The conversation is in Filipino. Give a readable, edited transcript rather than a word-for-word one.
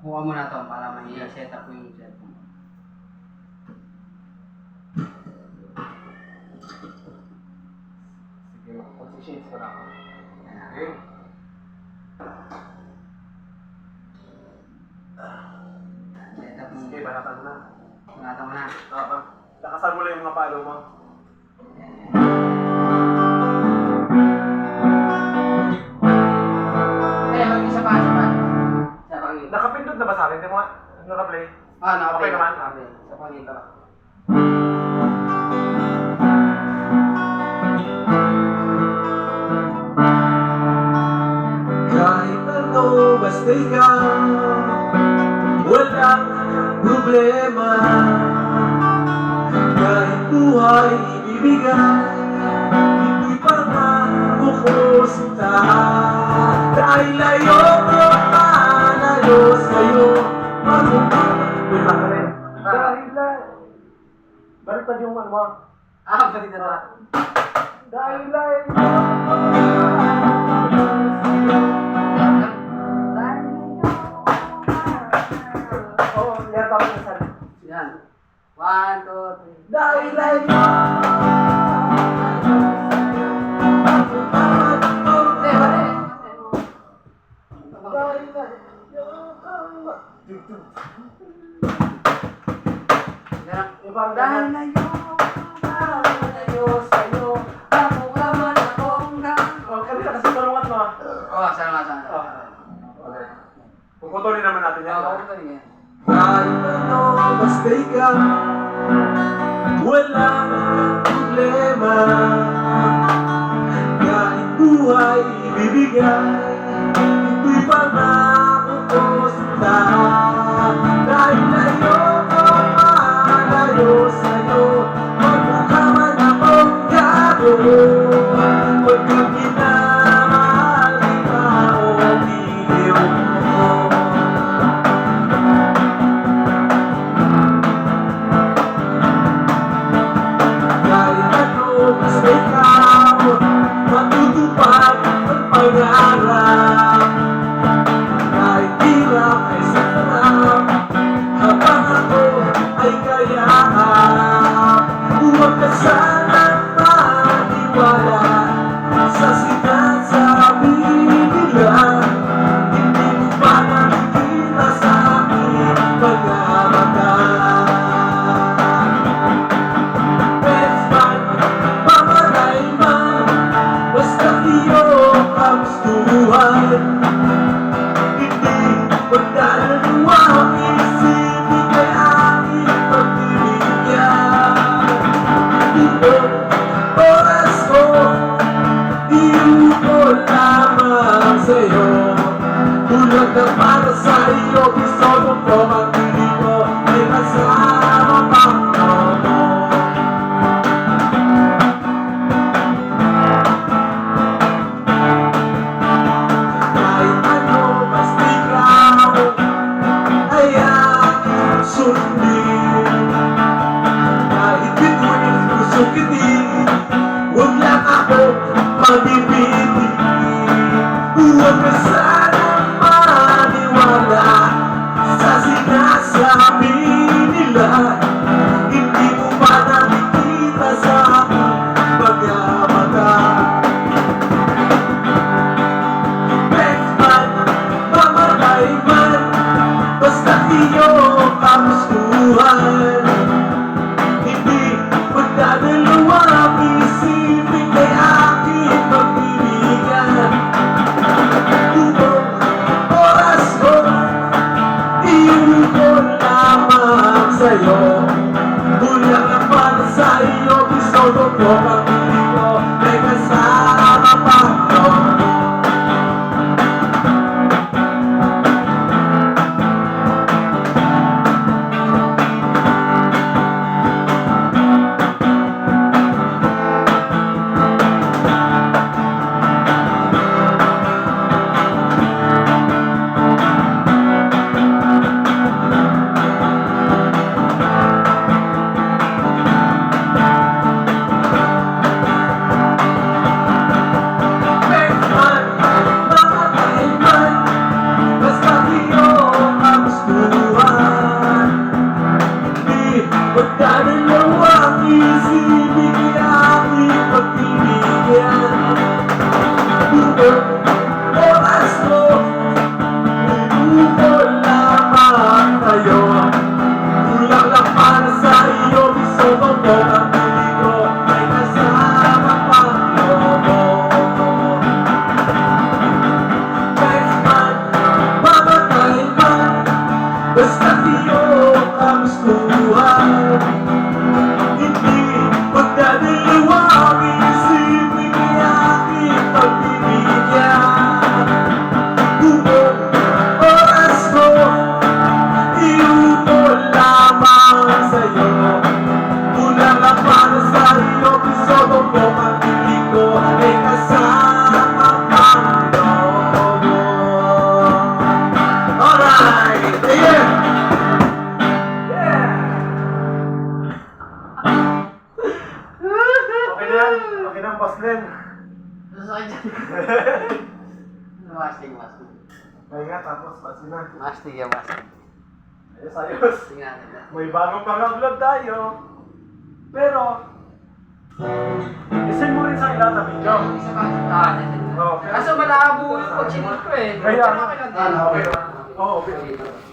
Kuha mo na to para ma-set up mo yung cellphone. Sige, mag-shades ko na ako. Okay. Set up mo. Sige, balatan mo na. Balatan mo na. Oo. Lakasan mo lang yung mga palo mo. Isa pa. Nakapindot na ba sa akin? Hindi mo naka-play? Okay naman? Okay. Isa pa dito. Kahit ano, basta ikaw, walang problema. Kahit buhay ibibigay, hindi pa makukusta. Dahil ayoko manalo sa'yo, Wait lang kami. Dahil lang. Baliktad yung ano mo. Balik na ba? Dahil lang. Oo, yan tapos na saan. Yan. 1, 2, 3. dahil ayoko. Dahil na yun sa'yo, ako ka man akong Kanina kasi tulungan mo. sana. Okay. Puputulin naman natin yan. Oo, ito rin yan. Kahit ano, basta ikaw, walang problema. Kahit buhay ibibigay, hindi pa makukusta. Dahil ayoko malayo sa'yo, magmukha man akong gagawin. Pagkat minamahal kita o biniw mo. Kahit ano, basta ikaw, matutupad ang pangarap. na yan. Okay na, boss Len. Sasakit dyan. Mastig, mastig. Kaya tapos, pasin na. Mastig yan, mastig. Ayos, ayos. Tingnan natin. May bagong pang-upload tayo. Pero, isend mo rin sa ilan na video. Isa pa. Ah, Oo. kaso malabo yung pag-sinil ko eh. Kaya, Pero okay lang din. okay. Oo, okay.